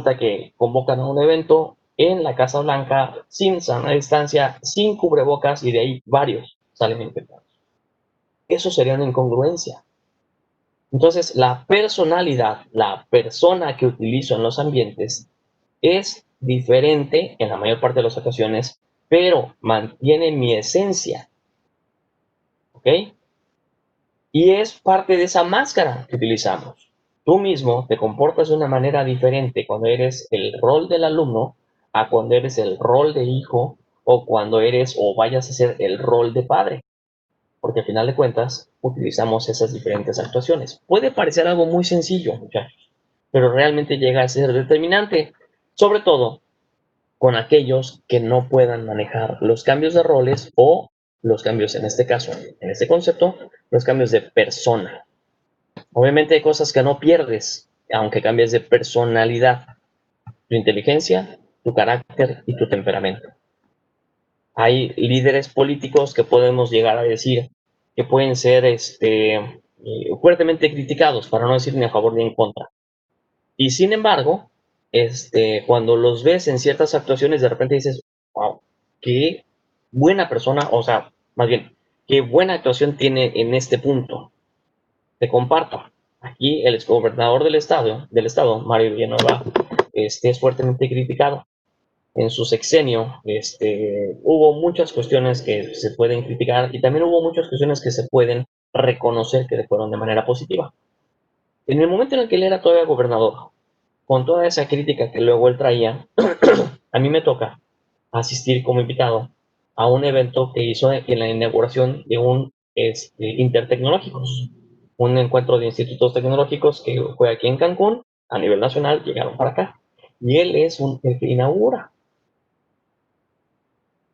resulta que convocan a un evento en la Casa Blanca sin sana distancia, sin cubrebocas, y de ahí varios salen infectados. Eso sería una incongruencia. Entonces, la personalidad, la persona que utilizo en los ambientes, es diferente en la mayor parte de las ocasiones, pero mantiene mi esencia, ¿ok? Y es parte de esa máscara que utilizamos. Tú mismo te comportas de una manera diferente cuando eres el rol del alumno a cuando eres el rol de hijo, o cuando eres o vayas a ser el rol de padre, porque al final de cuentas utilizamos esas diferentes actuaciones. Puede parecer algo muy sencillo, muchachos, pero realmente llega a ser determinante, sobre todo con aquellos que no puedan manejar los cambios de roles, o los cambios, en este caso, en este concepto, los cambios de persona. Obviamente hay cosas que no pierdes, aunque cambies de personalidad: tu inteligencia, tu carácter y tu temperamento. Hay líderes políticos que podemos llegar a decir que pueden ser fuertemente criticados, para no decir ni a favor ni en contra. Y sin embargo, cuando los ves en ciertas actuaciones, de repente dices, wow, qué buena persona, o sea, más bien, qué buena actuación tiene en este punto. Te comparto. Aquí el exgobernador del estado, Mario Villanueva, es fuertemente criticado. En su sexenio, hubo muchas cuestiones que se pueden criticar, y también hubo muchas cuestiones que se pueden reconocer que fueron de manera positiva. En el momento en el que él era todavía gobernador, con toda esa crítica que luego él traía, a mí me toca asistir como invitado a un evento que hizo en la inauguración de un Intertecnológicos, un encuentro de institutos tecnológicos que fue aquí en Cancún. A nivel nacional llegaron para acá, y él es el que inaugura,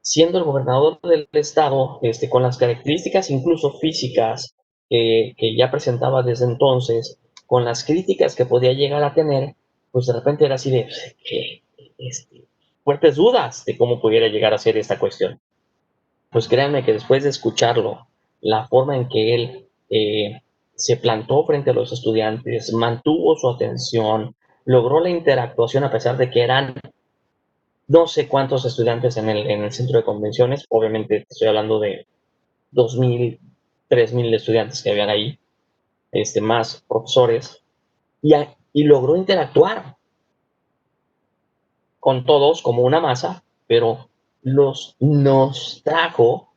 siendo el gobernador del estado, con las características incluso físicas que ya presentaba desde entonces, con las críticas que podía llegar a tener. Pues de repente era así de, ¿qué? Fuertes dudas de cómo pudiera llegar a ser esta cuestión. Pues créanme que después de escucharlo, la forma en que él se plantó frente a los estudiantes, mantuvo su atención, logró la interactuación a pesar de que eran no sé cuántos estudiantes en el centro de convenciones. Obviamente estoy hablando de 2,000, 3,000 estudiantes que habían ahí, más profesores, y logró interactuar con todos como una masa, pero nos trajo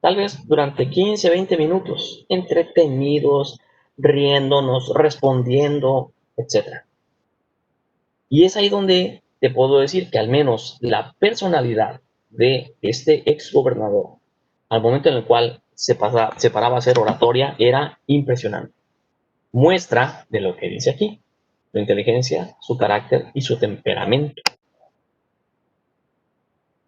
tal vez durante 15, 20 minutos, entretenidos, riéndonos, respondiendo, etcétera. Y es ahí donde te puedo decir que al menos la personalidad de este ex gobernador, al momento en el cual se paraba a hacer oratoria, era impresionante. Muestra de lo que dice aquí: su inteligencia, su carácter y su temperamento.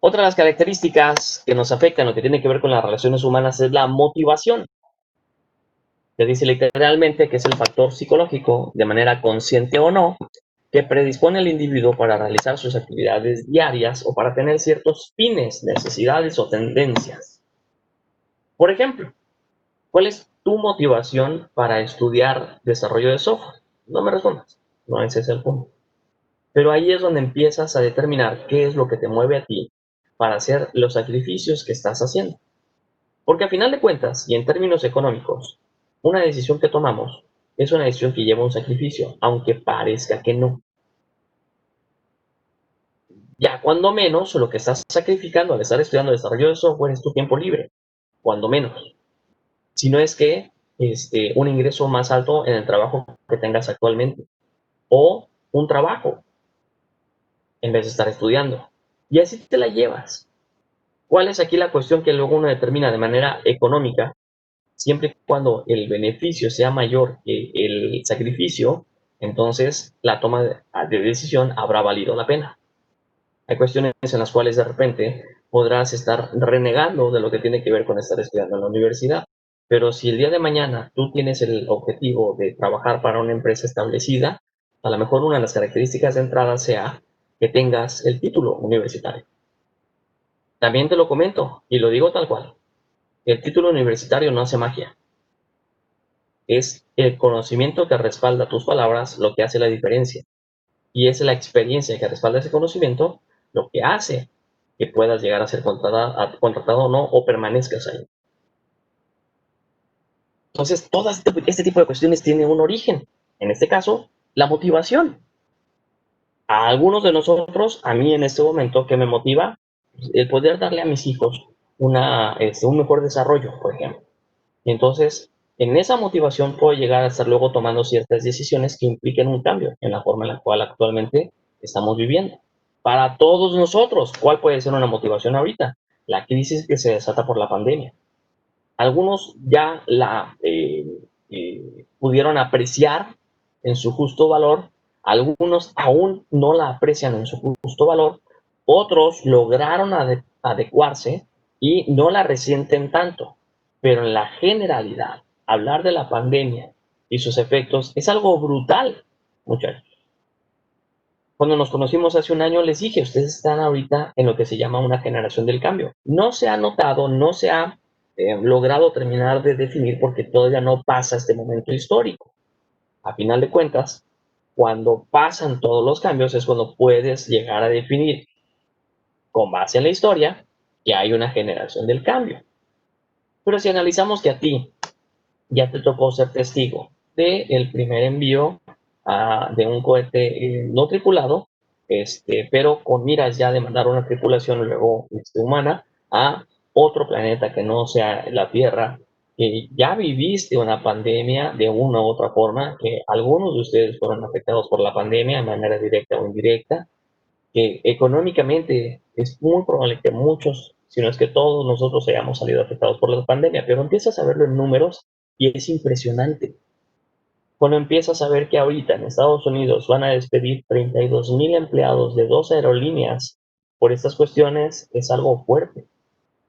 Otra de las características que nos afectan, lo que tiene que ver con las relaciones humanas, es la motivación. Se dice literalmente que es el factor psicológico, de manera consciente o no, que predispone al individuo para realizar sus actividades diarias o para tener ciertos fines, necesidades o tendencias. Por ejemplo, ¿cuál es tu motivación para estudiar desarrollo de software? No me respondas, no ese es el punto. Pero ahí es donde empiezas a determinar qué es lo que te mueve a ti para hacer los sacrificios que estás haciendo. Porque a final de cuentas, y en términos económicos, una decisión que tomamos es una decisión que lleva un sacrificio, aunque parezca que no. Ya cuando menos, lo que estás sacrificando al estar estudiando desarrollo de software es tu tiempo libre, cuando menos. Si no es que un ingreso más alto en el trabajo que tengas actualmente, o un trabajo en vez de estar estudiando. Y así te la llevas. ¿Cuál es aquí la cuestión que luego uno determina de manera económica? Siempre y cuando el beneficio sea mayor que el sacrificio, entonces la toma de decisión habrá valido la pena. Hay cuestiones en las cuales de repente podrás estar renegando de lo que tiene que ver con estar estudiando en la universidad, pero si el día de mañana tú tienes el objetivo de trabajar para una empresa establecida, a lo mejor una de las características de entrada sea que tengas el título universitario. También te lo comento y lo digo tal cual: el título universitario no hace magia. Es el conocimiento que respalda tus palabras lo que hace la diferencia. Y es la experiencia que respalda ese conocimiento lo que hace que puedas llegar a ser contratado o no, o permanezcas ahí. Entonces, todo este tipo de cuestiones tiene un origen. En este caso, la motivación. A algunos de nosotros, a mí en este momento, ¿qué me motiva? El poder darle a mis hijos un mejor desarrollo, por ejemplo. Y entonces, en esa motivación puedo llegar a estar luego tomando ciertas decisiones que impliquen un cambio en la forma en la cual actualmente estamos viviendo. Para todos nosotros, ¿cuál puede ser una motivación ahorita? La crisis que se desata por la pandemia. Algunos ya pudieron apreciar en su justo valor, algunos aún no la aprecian en su justo valor, otros lograron adecuarse y no la resienten tanto. Pero en la generalidad, hablar de la pandemia y sus efectos es algo brutal, muchachos. Cuando nos conocimos hace un año, les dije, ustedes están ahorita en lo que se llama una generación del cambio. No se ha notado, no se ha logrado terminar de definir porque todavía no pasa este momento histórico. A final de cuentas, cuando pasan todos los cambios es cuando puedes llegar a definir, con base en la historia, que hay una generación del cambio. Pero si analizamos que a ti ya te tocó ser testigo del primer envío de un cohete no tripulado, pero con miras ya de mandar una tripulación luego humana a otro planeta que no sea la Tierra, que ya viviste una pandemia de una u otra forma, que algunos de ustedes fueron afectados por la pandemia de manera directa o indirecta, que económicamente es muy probable que muchos, si no es que todos nosotros hayamos salido afectados por la pandemia, pero empiezas a verlo en números y es impresionante. Cuando empiezas a ver que ahorita en Estados Unidos van a despedir 32,000 empleados de 2 aerolíneas por estas cuestiones, es algo fuerte.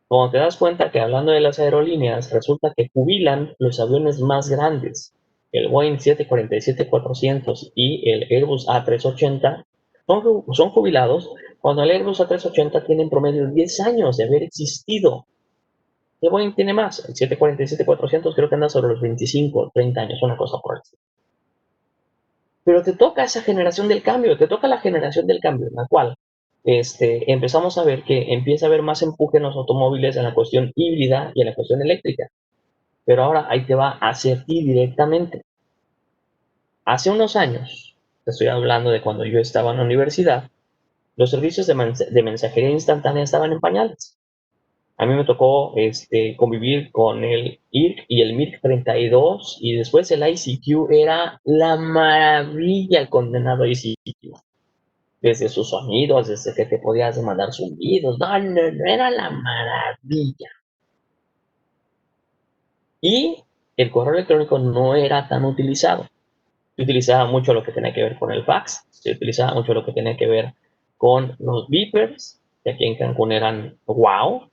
Cuando te das cuenta que hablando de las aerolíneas, resulta que jubilan los aviones más grandes, el Boeing 747-400 y el Airbus A380, son jubilados cuando el Airbus A380 tiene en promedio 10 años de haber existido. El Boeing tiene más, el 747-400 creo que anda sobre los 25, 30 años, una cosa por el estilo. Pero te toca esa generación del cambio, te toca la generación del cambio, en la cual empezamos a ver que empieza a haber más empuje en los automóviles en la cuestión híbrida y en la cuestión eléctrica. Pero ahora ahí te va hacia ti directamente. Hace unos años, te estoy hablando de cuando yo estaba en la universidad, los servicios de mensajería instantánea estaban en pañales. A mí me tocó convivir con el IRC y el MIRC 32 y después el ICQ era la maravilla, el condenado ICQ. Desde sus sonidos, desde que te podías mandar zumbidos, no, era la maravilla. Y el correo electrónico no era tan utilizado. Se utilizaba mucho lo que tenía que ver con el fax, se utilizaba mucho lo que tenía que ver con los beepers, que aquí en Cancún eran wow.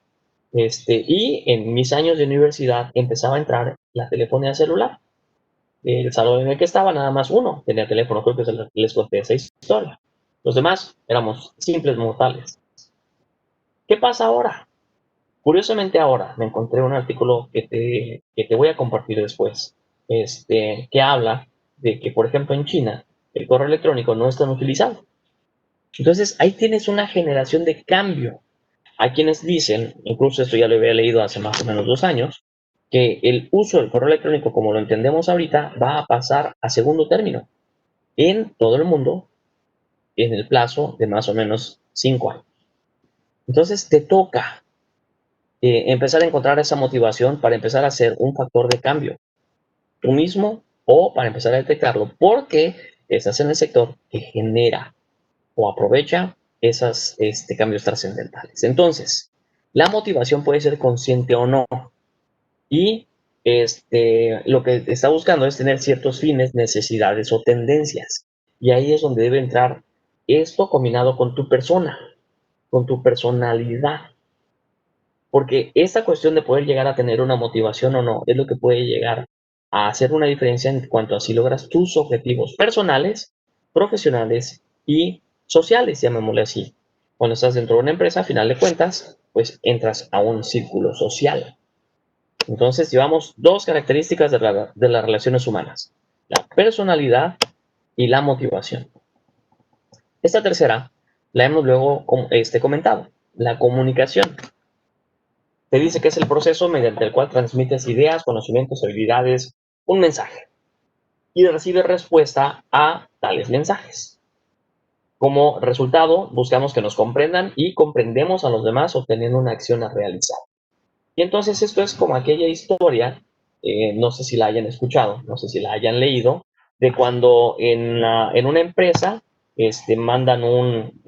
Y en mis años de universidad empezaba a entrar la telefonía celular. El salón en el que estaba, nada más uno tenía teléfono, creo que les conté esa historia. Los demás éramos simples mortales. ¿Qué pasa ahora? Curiosamente ahora me encontré un artículo que te voy a compartir después, que habla de que, por ejemplo, en China el correo electrónico no es tan utilizado. Entonces ahí tienes una generación de cambio. Hay quienes dicen, incluso esto ya lo había leído hace más o menos 2 años, que el uso del correo electrónico como lo entendemos ahorita va a pasar a segundo término en todo el mundo en el plazo de más o menos 5 años. Entonces te toca empezar a encontrar esa motivación para empezar a ser un factor de cambio tú mismo o para empezar a detectarlo porque estás en el sector que genera o aprovecha esos cambios trascendentales. Entonces, la motivación puede ser consciente o no y lo que está buscando es tener ciertos fines, necesidades o tendencias. Y ahí es donde debe entrar esto combinado con tu persona, con tu personalidad. Porque esta cuestión de poder llegar a tener una motivación o no es lo que puede llegar a hacer una diferencia en cuanto a si logras tus objetivos personales, profesionales y sociales, llamémosle así. Cuando estás dentro de una empresa, a final de cuentas, pues entras a un círculo social. Entonces llevamos dos características de las relaciones humanas, la personalidad y la motivación. Esta tercera la hemos luego comentado, la comunicación. Te dice que es el proceso mediante el cual transmites ideas, conocimientos, habilidades, un mensaje y recibes respuesta a tales mensajes. Como resultado, buscamos que nos comprendan y comprendemos a los demás obteniendo una acción a realizar. Y entonces esto es como aquella historia, no sé si la hayan escuchado, no sé si la hayan leído, de cuando en una empresa mandan un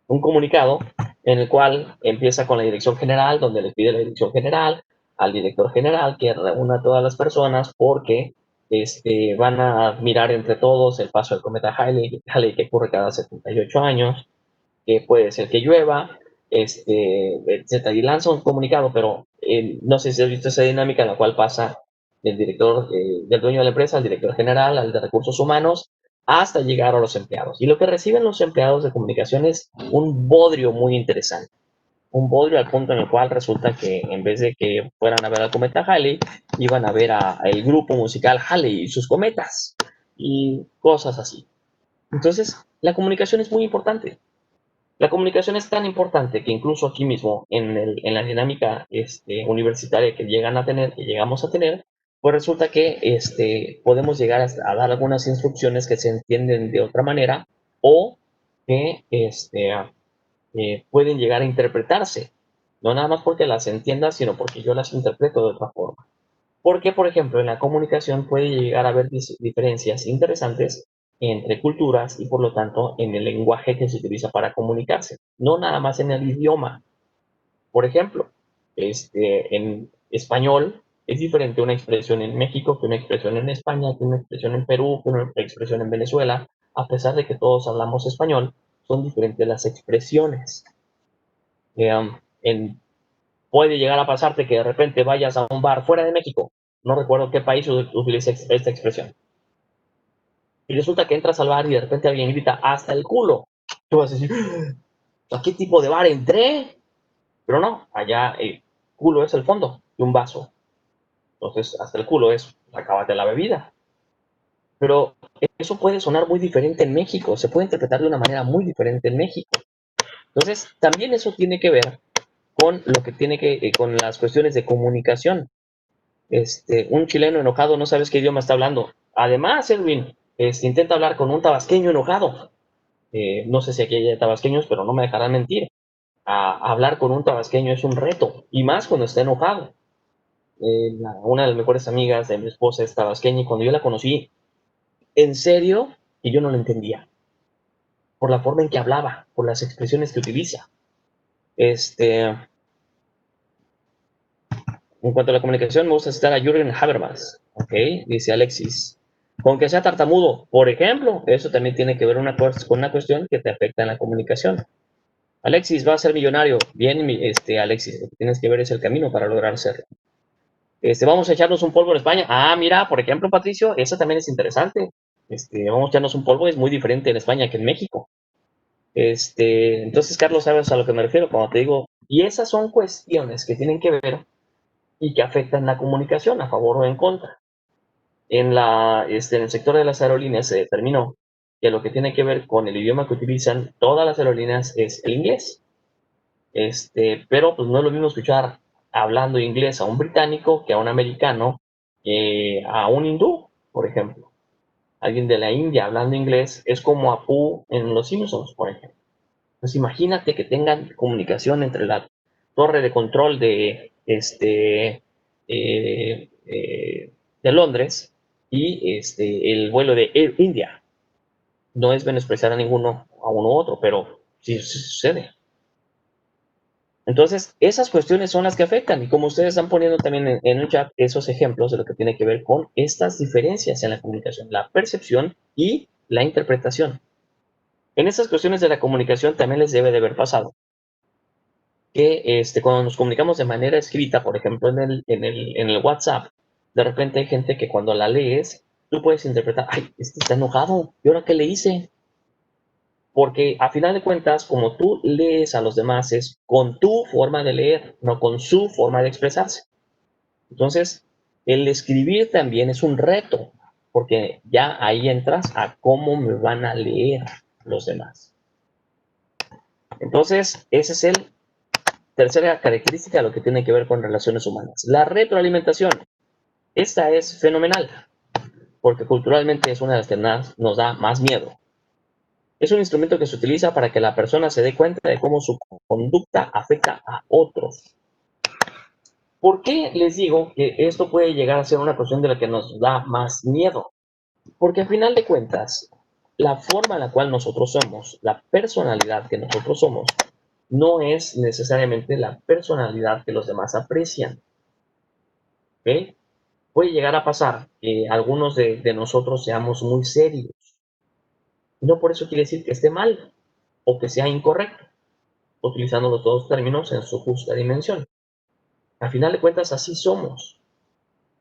comunicado en el cual empieza con la dirección general, donde le pide la dirección general al director general que reúna a todas las personas porque van a mirar entre todos el paso del cometa Halley que ocurre cada 78 años, que puede ser que llueva, etcétera, y lanza un comunicado, pero no sé si has visto esa dinámica en la cual pasa del director, del dueño de la empresa, al director general, al de recursos humanos, hasta llegar a los empleados. Y lo que reciben los empleados de comunicación es un bodrio muy interesante. Un bodrio al punto en el cual resulta que en vez de que fueran a ver al cometa Halley, iban a ver el grupo musical Halley y sus cometas y cosas así. Entonces, la comunicación es muy importante. La comunicación es tan importante que incluso aquí mismo, en la dinámica universitaria que llegamos a tener, pues resulta que podemos llegar a dar algunas instrucciones que se entienden de otra manera o que pueden llegar a interpretarse. No nada más porque las entienda, sino porque yo las interpreto de otra forma. Porque, por ejemplo, en la comunicación puede llegar a haber diferencias interesantes entre culturas y, por lo tanto, en el lenguaje que se utiliza para comunicarse, no nada más en el idioma. Por ejemplo, en español es diferente una expresión en México que una expresión en España, que una expresión en Perú, que una expresión en Venezuela. A pesar de que todos hablamos español, son diferentes las expresiones. En puede llegar a pasarte que de repente vayas a un bar fuera de México, no recuerdo qué país utiliza esta expresión, y resulta que entras al bar y de repente alguien grita hasta el culo. Tú vas a decir, ¿a qué tipo de bar entré? Pero no, allá el culo es el fondo de un vaso. Entonces, hasta el culo es, acábate la bebida. Pero eso puede sonar muy diferente en México, se puede interpretar de una manera muy diferente en México. Entonces, también eso tiene que ver con lo que tiene que, con las cuestiones de comunicación. Un chileno enojado no sabes qué idioma está hablando. Además, Edwin, intenta hablar con un tabasqueño enojado. No sé si aquí hay tabasqueños, pero no me dejarán mentir. Hablar con un tabasqueño es un reto, y más cuando está enojado. Una de las mejores amigas de mi esposa es tabasqueña, y cuando yo la conocí, en serio, y yo no la entendía, por la forma en que hablaba, por las expresiones que utiliza. En cuanto a la comunicación, me gusta citar a Jürgen Habermas, ¿ok? Dice Alexis. Con que sea tartamudo, por ejemplo, eso también tiene que ver con una cuestión que te afecta en la comunicación. Alexis va a ser millonario. Bien, Alexis, lo que tienes que ver es el camino para lograr serlo. Vamos a echarnos un polvo en España. Ah, mira, por ejemplo, Patricio, eso también es interesante. Vamos a echarnos un polvo, es muy diferente en España que en México. Entonces, Carlos, sabes a lo que me refiero cuando te digo, y esas son cuestiones que tienen que ver y que afectan la comunicación a favor o en contra. En el sector de las aerolíneas se determinó que lo que tiene que ver con el idioma que utilizan todas las aerolíneas es el inglés. Pero pues no es lo mismo escuchar hablando inglés a un británico que a un americano, a un hindú, por ejemplo. Alguien de la India hablando inglés es como Apu en Los Simpsons, por ejemplo. Pues imagínate que tengan comunicación entre la torre de control de Londres y el vuelo de Air India. No es menospreciar a ninguno, a uno u otro, pero sí sucede. Entonces, esas cuestiones son las que afectan, y como ustedes están poniendo también en el chat esos ejemplos de lo que tiene que ver con estas diferencias en la comunicación, la percepción y la interpretación. En estas cuestiones de la comunicación también les debe de haber pasado que cuando nos comunicamos de manera escrita, por ejemplo, en el WhatsApp, de repente hay gente que cuando la lees, tú puedes interpretar, ay, está enojado, ¿y ahora qué le hice? Porque a final de cuentas, como tú lees a los demás, es con tu forma de leer, no con su forma de expresarse. Entonces, el escribir también es un reto. porque ya ahí entras a cómo me van a leer los demás. Entonces, esa es el tercera característica de lo que tiene que ver con relaciones humanas. La retroalimentación. Esta es fenomenal, porque culturalmente es una de las que nos da más miedo. Es un instrumento que se utiliza para que la persona se dé cuenta de cómo su conducta afecta a otros. ¿Por qué les digo que esto puede llegar a ser una cuestión de la que nos da más miedo? Porque al final de cuentas, la forma en la cual nosotros somos, la personalidad que nosotros somos, no es necesariamente la personalidad que los demás aprecian. ¿Ok? Puede llegar a pasar que algunos de nosotros seamos muy serios. No por eso quiere decir que esté mal o que sea incorrecto, utilizando los dos términos en su justa dimensión. Al final de cuentas, así somos.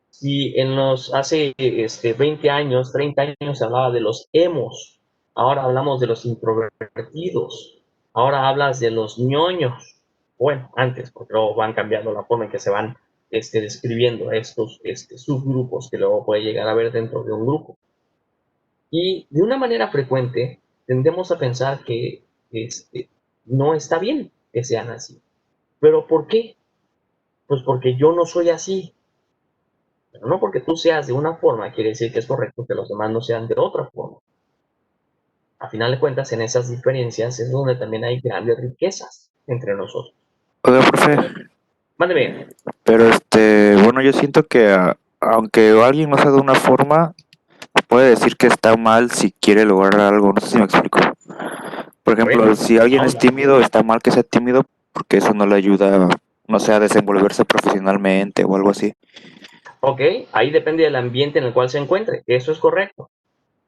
Si en los hace 20 años, 30 años se hablaba de los emos, ahora hablamos de los introvertidos, ahora hablas de los ñoños. Bueno, antes, porque luego van cambiando la forma en que se van describiendo estos subgrupos que luego puede llegar a haber dentro de un grupo. Y de una manera frecuente tendemos a pensar que no está bien que sean así. ¿Pero por qué? Pues porque yo no soy así. Pero no porque tú seas de una forma quiere decir que es correcto que los demás no sean de otra forma. A final de cuentas, en esas diferencias es donde también hay grandes riquezas entre nosotros. Oiga, profe, Mándeme. pero bueno, yo siento que aunque alguien no sea de una forma, puede decir que está mal si quiere lograr algo, no sé si me explico. Por ejemplo, Bueno, si alguien es onda. tímido, está mal que sea tímido porque eso no le ayuda, no sé, a desenvolverse profesionalmente o algo así. Ok, ahí depende del ambiente en el cual se encuentre. Eso es correcto.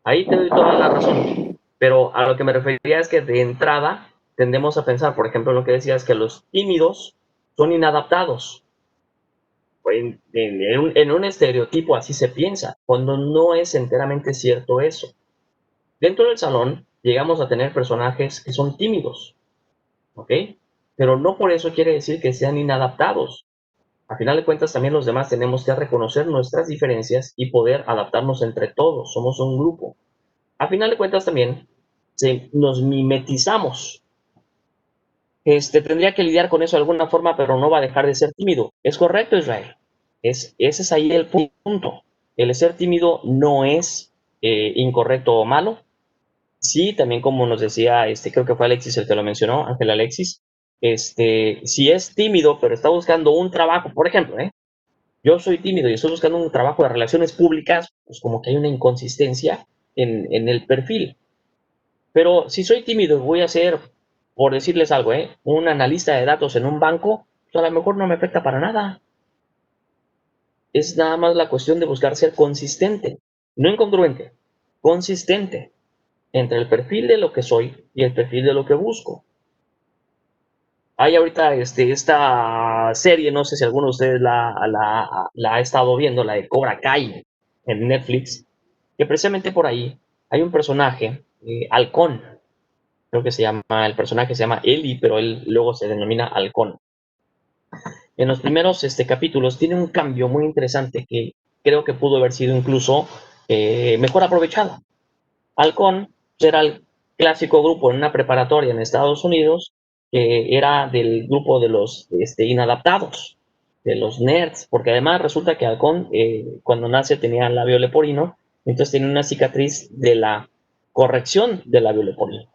Ahí te doy toda la razón. Pero a lo que me refería es que de entrada tendemos a pensar, por ejemplo, lo que decías, que los tímidos son inadaptados. En un estereotipo así se piensa, cuando no es enteramente cierto eso. Dentro del salón llegamos a tener personajes que son tímidos, ¿ok? Pero no por eso quiere decir que sean inadaptados. A final de cuentas, también los demás tenemos que reconocer nuestras diferencias y poder adaptarnos entre todos. Somos un grupo. A final de cuentas, también nos mimetizamos. Tendría que lidiar con eso de alguna forma, pero no va a dejar de ser tímido. Es correcto, Israel. Ese es ahí el punto. El ser tímido no es incorrecto o malo. Sí, también como nos decía, creo que fue Alexis el que lo mencionó, Ángel Alexis, si es tímido, pero está buscando un trabajo, por ejemplo, yo soy tímido y estoy buscando un trabajo de relaciones públicas, pues como que hay una inconsistencia en el perfil. Pero si soy tímido y voy a ser, por decirles algo, un analista de datos en un banco, pues a lo mejor no me afecta para nada. Es nada más la cuestión de buscar ser consistente, no incongruente, consistente entre el perfil de lo que soy y el perfil de lo que busco. Hay ahorita esta serie, no sé si alguno de ustedes la ha estado viendo, la de Cobra Kai en Netflix, que precisamente por ahí hay un personaje, Halcón, creo que el personaje se llama Eli, pero él luego se denomina Halcón. En los primeros capítulos tiene un cambio muy interesante que creo que pudo haber sido incluso mejor aprovechado. Halcón era el clásico grupo en una preparatoria en Estados Unidos que era del grupo de los inadaptados, de los nerds, porque además resulta que Halcón cuando nace tenía labio leporino, entonces tenía una cicatriz de la corrección del labio leporino.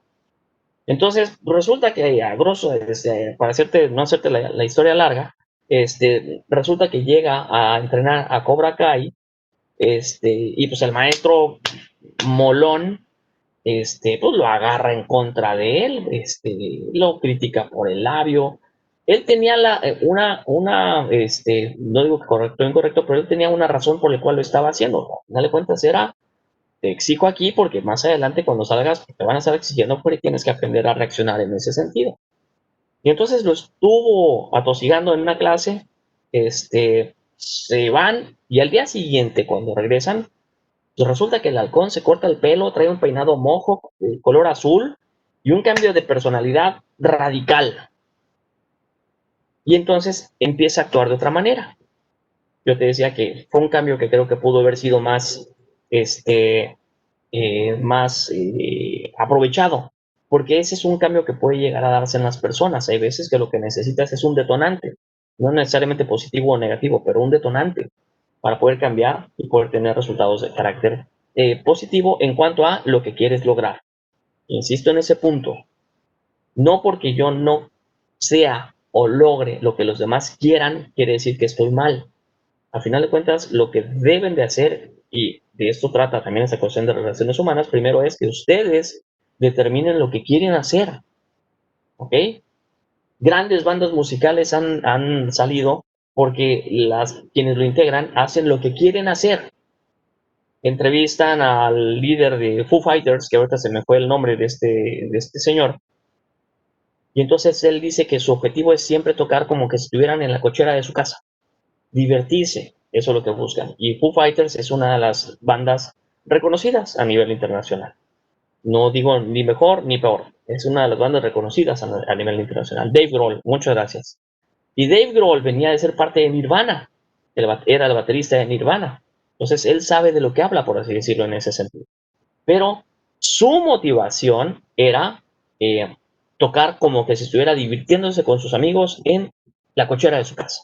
Entonces, resulta que a grosso, para no hacerte la historia larga, resulta que llega a entrenar a Cobra Kai, y pues el maestro molón, pues lo agarra en contra de él, lo critica por el labio. Él tenía no digo que correcto o incorrecto, pero él tenía una razón por la cual lo estaba haciendo. Dale cuentas, era te exijo aquí porque más adelante cuando salgas te van a estar exigiendo porque tienes que aprender a reaccionar en ese sentido. Y entonces lo estuvo atosigando en una clase, se van y al día siguiente cuando regresan, pues resulta que el halcón se corta el pelo, trae un peinado mojo, color azul y un cambio de personalidad radical. Y entonces empieza a actuar de otra manera. Yo te decía que fue un cambio que creo que pudo haber sido más más aprovechado, porque ese es un cambio que puede llegar a darse en las personas. Hay veces que lo que necesitas es un detonante, no necesariamente positivo o negativo, pero un detonante para poder cambiar y poder tener resultados de carácter positivo en cuanto a lo que quieres lograr. Insisto en ese punto, no porque yo no sea o logre lo que los demás quieran, quiere decir que estoy mal. A final de cuentas, lo que deben de hacer, y de esto trata también esta cuestión de relaciones humanas, primero es que ustedes determinen lo que quieren hacer, ¿ok? Grandes bandas musicales han salido porque quienes lo integran hacen lo que quieren hacer. Entrevistan al líder de Foo Fighters, que ahorita se me fue el nombre de este señor, y entonces él dice que su objetivo es siempre tocar como que si estuvieran en la cochera de su casa, divertirse, eso es lo que buscan. Y Foo Fighters es una de las bandas reconocidas a nivel internacional. No digo ni mejor ni peor, es una de las bandas reconocidas a nivel internacional. Dave Grohl, muchas gracias. Y Dave Grohl venía de ser parte de Nirvana, era el baterista de Nirvana. Entonces él sabe de lo que habla, por así decirlo, en ese sentido. Pero su motivación era eh, tocar como que si estuviera divirtiéndose con sus amigos en la cochera de su casa.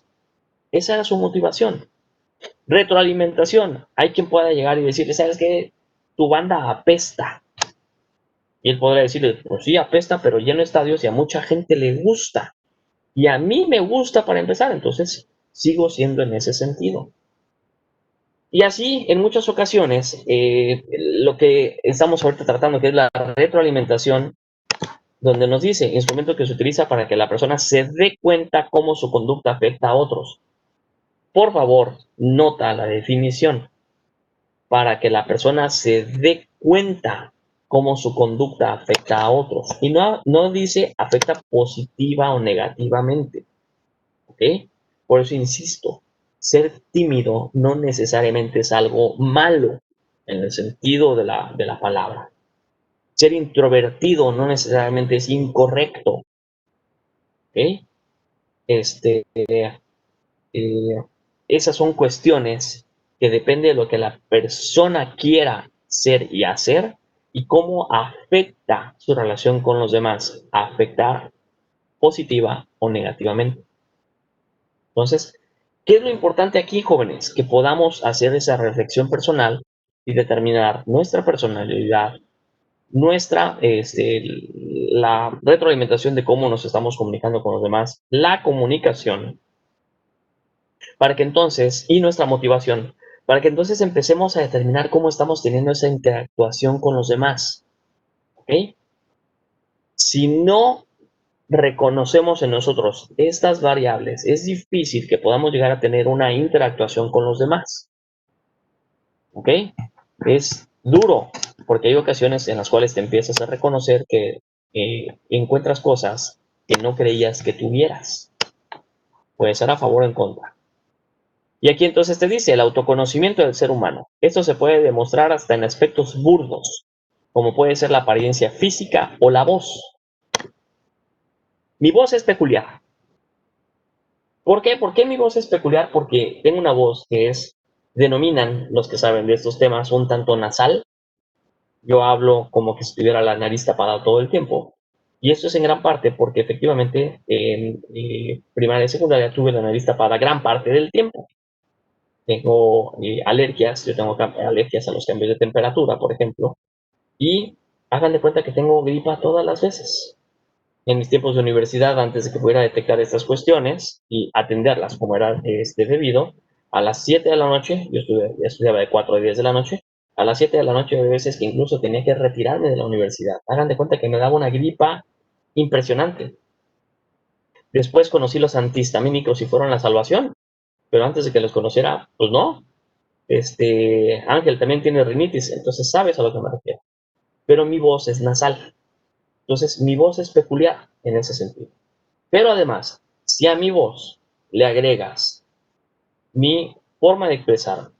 Esa era su motivación. Retroalimentación. Hay quien pueda llegar y decirle, ¿sabes qué? Tu banda apesta. Y él podrá decirle, pues sí, apesta, pero lleno estadios y a mucha gente le gusta. Y a mí me gusta para empezar, entonces sigo siendo en ese sentido. Y así, en muchas ocasiones, lo que estamos ahorita tratando, que es la retroalimentación, donde nos dice, instrumento que se utiliza para que la persona se dé cuenta cómo su conducta afecta a otros. Por favor, nota la definición, para que la persona se dé cuenta cómo su conducta afecta a otros. Y no dice afecta positiva o negativamente, ¿ok? Por eso insisto, ser tímido no necesariamente es algo malo en el sentido de la palabra. Ser introvertido no necesariamente es incorrecto, ¿ok? Este, esas son cuestiones que depende de lo que la persona quiera ser y hacer y cómo afecta su relación con los demás, afectar positiva o negativamente. Entonces, ¿qué es lo importante aquí, jóvenes? Que podamos hacer esa reflexión personal y determinar nuestra personalidad, la retroalimentación de cómo nos estamos comunicando con los demás, la comunicación, para que entonces, y nuestra motivación, para que entonces empecemos a determinar cómo estamos teniendo esa interactuación con los demás. ¿Ok? Si no reconocemos en nosotros estas variables, es difícil que podamos llegar a tener una interactuación con los demás. ¿Ok? Es duro, porque hay ocasiones en las cuales te empiezas a reconocer que encuentras cosas que no creías que tuvieras. Puede ser a favor o en contra. Y aquí entonces te dice el autoconocimiento del ser humano. Esto se puede demostrar hasta en aspectos burdos, como puede ser la apariencia física o la voz. Mi voz es peculiar. ¿Por qué? ¿Por qué mi voz es peculiar? Porque tengo una voz que denominan los que saben de estos temas, un tanto nasal. Yo hablo como que si tuviera la nariz tapada todo el tiempo. Y esto es en gran parte porque efectivamente en primaria y secundaria tuve la nariz tapada gran parte del tiempo. Tengo alergias, yo tengo alergias a los cambios de temperatura, por ejemplo, y hagan de cuenta que tengo gripa todas las veces. En mis tiempos de universidad, antes de que pudiera detectar estas cuestiones y atenderlas como era debido, a las 7 de la noche, yo estudiaba de 4 a 10 de la noche, a las 7 de la noche hay veces que incluso tenía que retirarme de la universidad. Hagan de cuenta que me daba una gripa impresionante. Después conocí los antihistamínicos y fueron la salvación, pero antes de que los conociera, pues no. Ángel también tiene rinitis, entonces sabes a lo que me refiero. Pero mi voz es nasal. Entonces, mi voz es peculiar en ese sentido. Pero además, si a mi voz le agregas mi forma de expresar,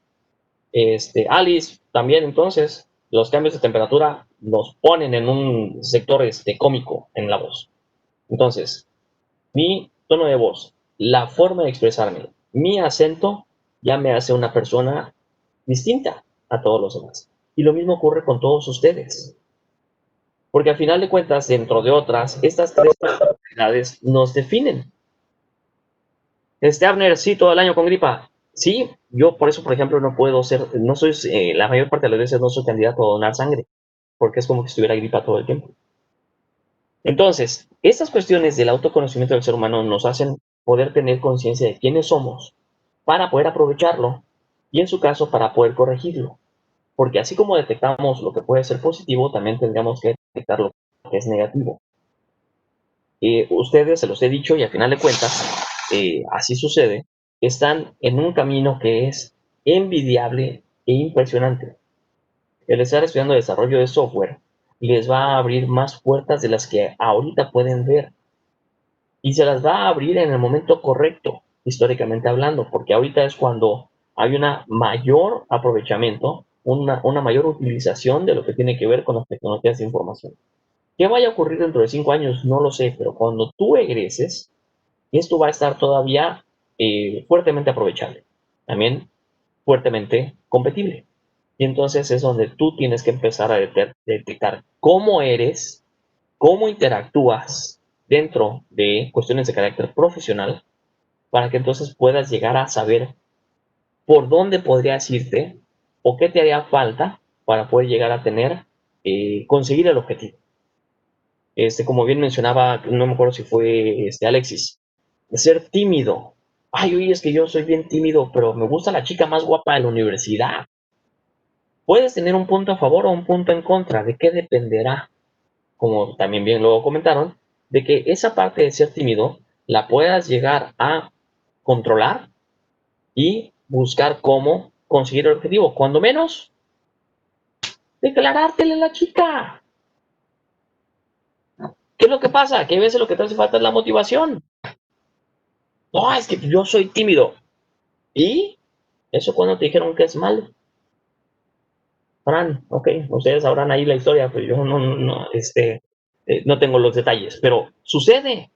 Alice, también entonces, los cambios de temperatura nos ponen en un sector cómico en la voz. Entonces, mi tono de voz, la forma de expresarme, mi acento, ya me hace una persona distinta. a todos los demás. Y lo mismo ocurre con todos ustedes. Porque al final de cuentas, dentro de otras, estas tres personalidades nos definen. Abner, sí, todo el año con gripa. Sí, yo por eso, por ejemplo, no puedo ser, no soy, la mayor parte de las veces no soy candidato a donar sangre, porque es como que estuviera gripa todo el tiempo. Entonces, estas cuestiones del autoconocimiento del ser humano nos hacen poder tener conciencia de quiénes somos para poder aprovecharlo y en su caso para poder corregirlo. Porque así como detectamos lo que puede ser positivo, también tendríamos que detectar lo que es negativo. Ustedes, se los he dicho y al final de cuentas, así sucede, están en un camino que es envidiable e impresionante. El estar estudiando desarrollo de software les va a abrir más puertas de las que ahorita pueden ver y se las va a abrir en el momento correcto, históricamente hablando, porque ahorita es cuando hay una mayor aprovechamiento, una mayor utilización de lo que tiene que ver con las tecnologías de información. ¿Qué vaya a ocurrir dentro de 5 años? No lo sé, pero cuando tú egreses, esto va a estar todavía fuertemente aprovechable, también fuertemente competible. Y entonces es donde tú tienes que empezar a detectar cómo eres, cómo interactúas dentro de cuestiones de carácter profesional, para que entonces puedas llegar a saber por dónde podrías irte o qué te haría falta para poder llegar a tener, conseguir el objetivo. Como bien mencionaba, no me acuerdo si fue Alexis, ser tímido. Ay, oye, es que yo soy bien tímido, pero me gusta la chica más guapa de la universidad. Puedes tener un punto a favor o un punto en contra. ¿De qué dependerá? Como también bien lo comentaron, de que esa parte de ser tímido la puedas llegar a controlar y buscar cómo conseguir el objetivo. Cuando menos, declarártele a la chica. ¿Qué es lo que pasa? Que a veces lo que te hace falta es la motivación. No, es que yo soy tímido. ¿Y eso cuando te dijeron que es malo? Fran, ok, ustedes sabrán ahí la historia, pero yo no tengo los detalles, pero sucede.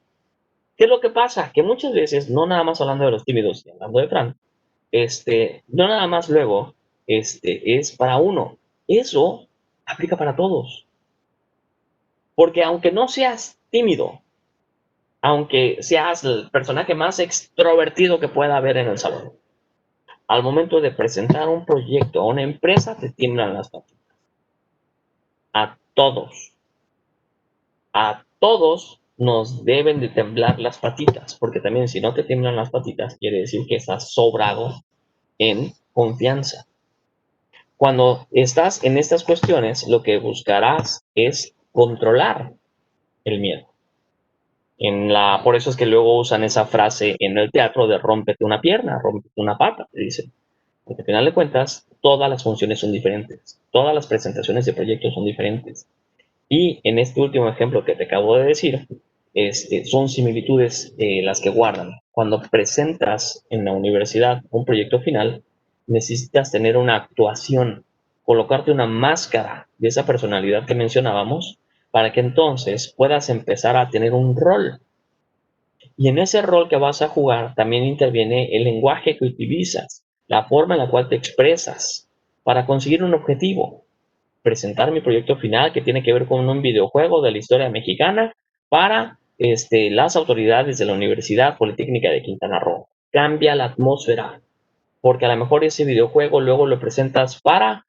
¿Qué es lo que pasa? Que muchas veces, no nada más hablando de los tímidos, y hablando de Fran, no nada más luego, es para uno. Eso aplica para todos. Porque aunque no seas tímido, aunque seas el personaje más extrovertido que pueda haber en el salón, al momento de presentar un proyecto a una empresa, te tiemblan las patitas. A todos. A todos nos deben de temblar las patitas, porque también si no te tiemblan las patitas, quiere decir que estás sobrado en confianza. Cuando estás en estas cuestiones, lo que buscarás es controlar el miedo. Por eso es que luego usan esa frase en el teatro de rómpete una pierna, rómpete una pata, te dicen. Porque al final de cuentas, todas las funciones son diferentes, todas las presentaciones de proyectos son diferentes. Y en este último ejemplo que te acabo de decir, son similitudes las que guardan. Cuando presentas en la universidad un proyecto final, necesitas tener una actuación, colocarte una máscara de esa personalidad que mencionábamos, para que entonces puedas empezar a tener un rol. Y en ese rol que vas a jugar también interviene el lenguaje que utilizas, la forma en la cual te expresas para conseguir un objetivo. Presentar mi proyecto final que tiene que ver con un videojuego de la historia mexicana para las autoridades de la Universidad Politécnica de Quintana Roo. Cambia la atmósfera, porque a lo mejor ese videojuego luego lo presentas para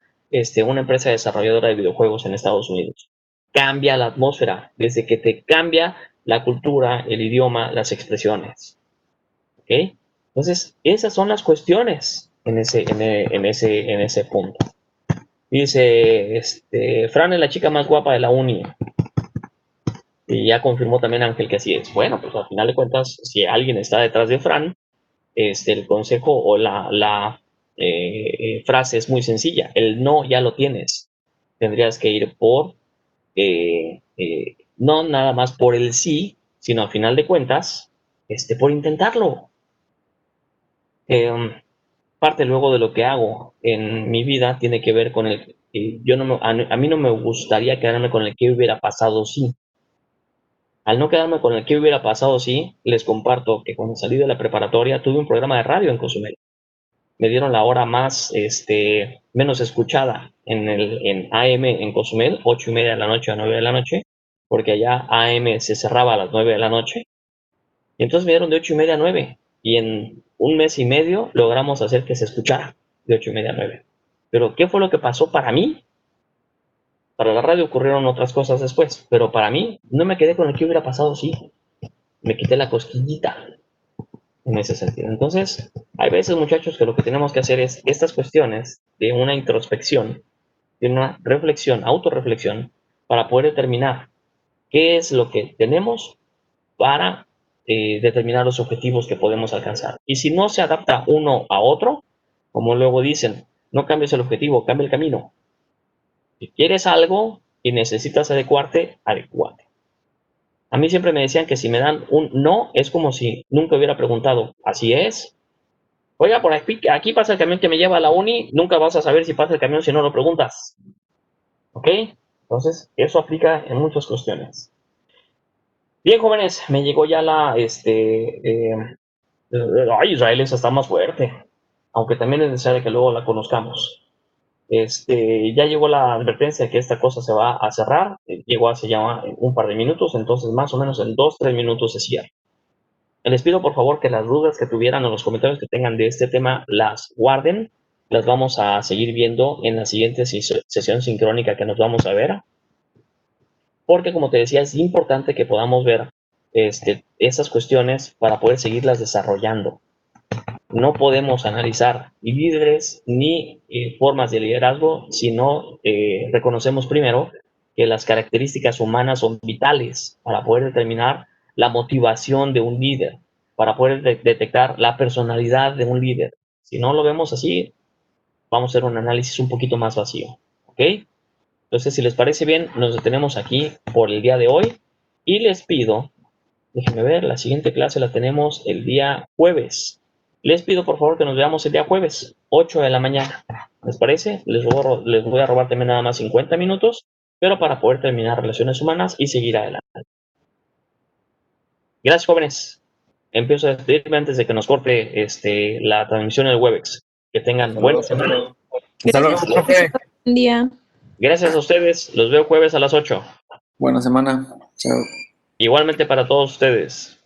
una empresa desarrolladora de videojuegos en Estados Unidos. Cambia la atmósfera, desde que te cambia la cultura, el idioma, las expresiones. ¿Ok? Entonces, esas son las cuestiones en ese punto. Dice, Fran es la chica más guapa de la uni. Y ya confirmó también Ángel que así es. Bueno, pues al final de cuentas, si alguien está detrás de Fran, el consejo o la frase es muy sencilla. El no ya lo tienes. Tendrías que ir no nada más por el sí, sino al final de cuentas, por intentarlo. Parte luego de lo que hago en mi vida tiene que ver con a mí no me gustaría quedarme con el que hubiera pasado sí. Al no quedarme con el que hubiera pasado sí, les comparto que cuando salí de la preparatoria tuve un programa de radio en Cozumel. me dieron la hora más, menos escuchada en AM en Cozumel, 8:30 de la noche a 9 de la noche, porque allá AM se cerraba a las 9 de la noche. Y entonces me dieron de 8:30 a 9, y en un mes y medio logramos hacer que se escuchara de 8:30 a 9. Pero ¿qué fue lo que pasó para mí? Para la radio ocurrieron otras cosas después, pero para mí no me quedé con el que hubiera pasado, sí. Me quité la cosquillita en ese sentido. Entonces, hay veces, muchachos, que lo que tenemos que hacer es estas cuestiones de una introspección, de una reflexión, autorreflexión, para poder determinar qué es lo que tenemos para determinar los objetivos que podemos alcanzar. Y si no se adapta uno a otro, como luego dicen, no cambies el objetivo, cambia el camino. Si quieres algo y necesitas adecuarte, adecuate. A mí siempre me decían que si me dan un no, es como si nunca hubiera preguntado. Así es. Oiga, por aquí pasa el camión que me lleva a la uni, nunca vas a saber si pasa el camión si no lo preguntas. ¿Ok? Entonces, eso aplica en muchas cuestiones. Bien, jóvenes, me llegó ya Israel esa está más fuerte, aunque también es necesario que luego la conozcamos. Ya llegó la advertencia de que esta cosa se va a cerrar, llegó hace ya un par de minutos, entonces más o menos en 2-3 minutos se cierra. Les pido por favor que las dudas que tuvieran o los comentarios que tengan de este tema las guarden, las vamos a seguir viendo en la siguiente sesión sincrónica que nos vamos a ver, porque como te decía, es importante que podamos ver esas cuestiones para poder seguirlas desarrollando. No podemos analizar líderes ni formas de liderazgo si no reconocemos primero que las características humanas son vitales para poder determinar la motivación de un líder, para poder detectar la personalidad de un líder. Si no lo vemos así, vamos a hacer un análisis un poquito más vacío. ¿Ok? Entonces, si les parece bien, nos detenemos aquí por el día de hoy y les pido, déjenme ver, la siguiente clase la tenemos el día jueves. Les pido por favor que nos veamos el día jueves, 8 de la mañana. ¿Les parece? Les voy a robar también nada más 50 minutos, pero para poder terminar relaciones humanas y seguir adelante. Gracias, jóvenes. Empiezo a despedirme antes de que nos corte la transmisión del Webex. Que tengan buena semana. Hasta luego, profe. Buen día. Gracias a ustedes. Los veo jueves a las 8. Buena semana. Chao. Igualmente para todos ustedes.